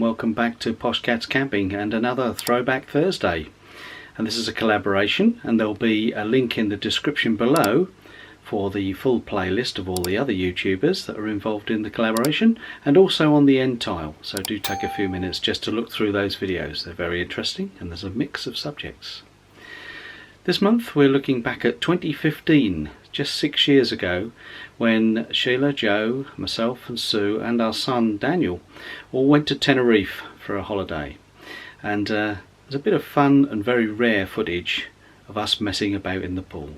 welcome back to Poshcats Camping and another Throwback Thursday. And this is a collaboration, and there'll be a link in the description below for the full playlist of all the other YouTubers that are involved in the collaboration, and also on the end tile. So do take a few minutes just to look through those videos. They're very interesting and there's a mix of subjects. This month we're looking back at 2015, just 6 years ago, when Sheila, Joe, myself and Sue and our son Daniel all went to Tenerife for a holiday. And there's a bit of fun and very rare footage of us messing about in the pool.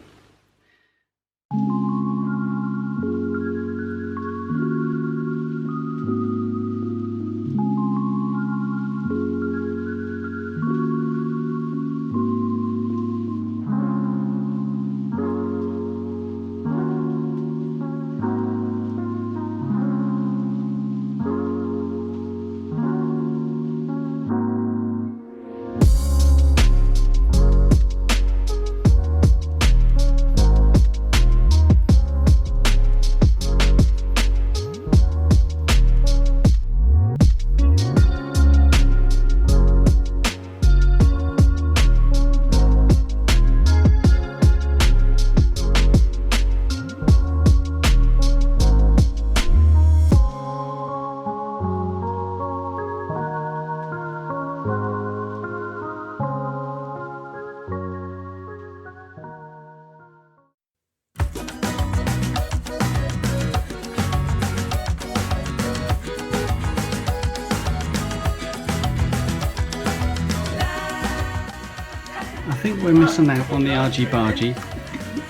I think we're missing out on the argy-bargy,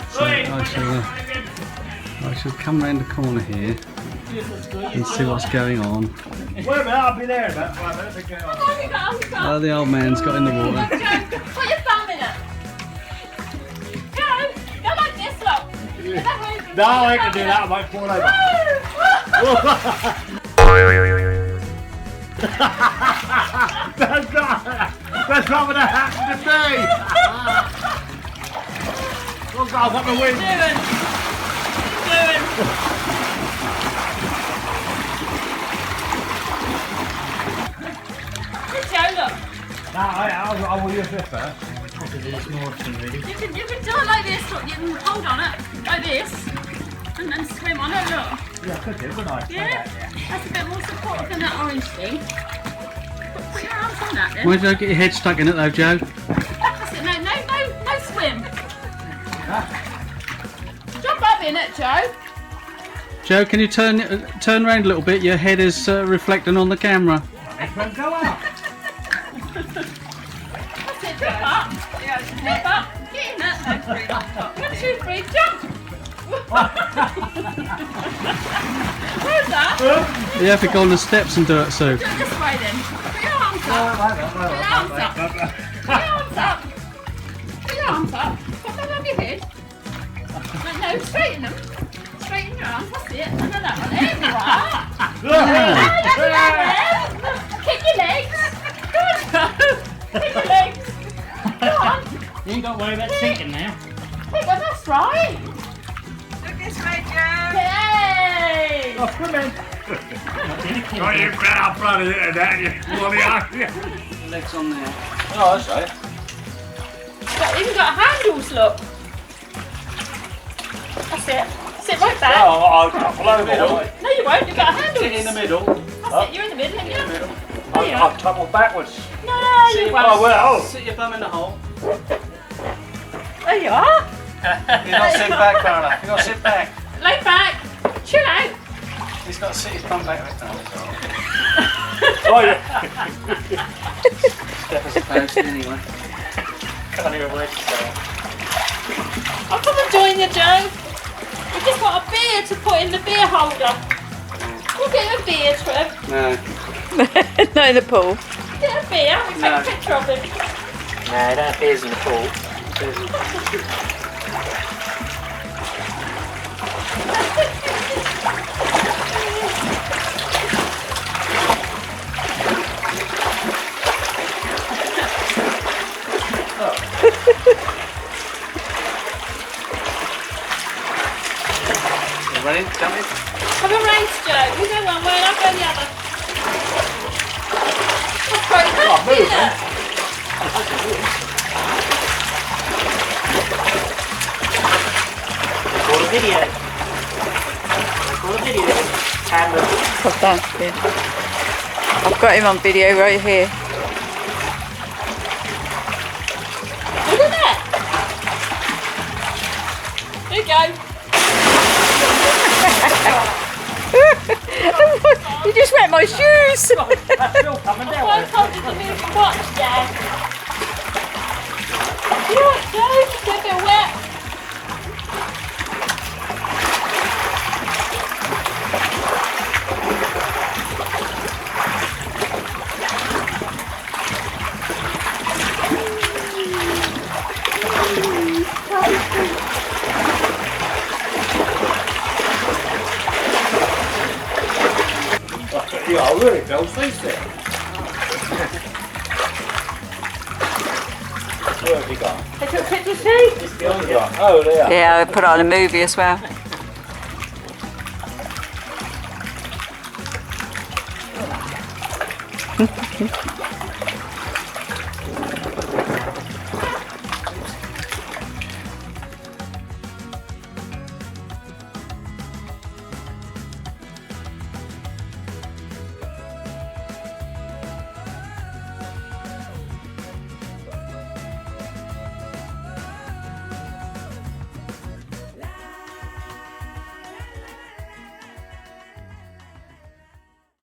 so I shall come round the corner here and see what's going on. I'll be there about 5 minutes. Oh, the old man's got in the water. Put your thumb in it. Go like this, look. No, I can do that, I might fall over. That's not what happened to me! Look, I've got the wind! Good Joe, look. No, I will use this first. You can do it like this, look. You can hold on it, like this, and then swim on it, look. Yeah, I could do, wouldn't I? Yeah? That's a bit more supportive than that orange thing. Put your arms on that then. Why don't you get your head stuck in it though, Joe? That's it, no swim. Jump up in it, Joe. Joe, can you turn around a little bit? Your head is reflecting on the camera. It won't go up. That's it, jump up. Jump up. Get in that. 1, 2, 3, jump. Where's that? You have to go on the steps and do it, Sue. Do it this way then. Put your arms up. Put your arms up. Put your arms up. Put your arms up. Put them over your head. No, straighten them. Straighten your arms. That's it. And then that one. There you are. Kick your legs. Go on, Joe. Kick your legs. Go on. You ain't got to worry about sinking now. Kick them. That's right. This way, Joe. Yay! Oh, come in. Oh, you got up front of it and that, you bloody ass. Legs on there. Oh, that's right. But you've got handles, look. That's it. Sit right back. Oh, I'll flow in the middle. No, you won't. You've got handles. Sit in the middle. That's it. You're in the middle, aren't you? There you I'll are. tumble backwards. No, you won't. Oh, well. Sit your bum in the hole. There you are. You've got to sit back, Carla. You've got to sit back. Lay back. Chill out. He's got to sit his bum back. Oh, yeah. Step as opposed anyway. Can't even wait to go. I'll come and join you, Joe. We've just got a beer to put in the beer holder. We'll get a beer, Trev. No. Not in the pool. Get a beer. We take a picture of him. No, that beer's in the pool. Ready? Jump in. Have a race, Joe. You go one way and I'll go the other. move, man. Record a video. Record a video. Camera. Oh, that's good. I've got him on video right here. Look at that. There you go. You just wet my shoes. That's still coming down. Why can't you move your watch, Dad? You know what, Joe? Get a bit wet. Yeah, I really don't face it. Where have you gone? They took pictures too? It's gone. Oh, there. Yeah, I put it on a movie as well.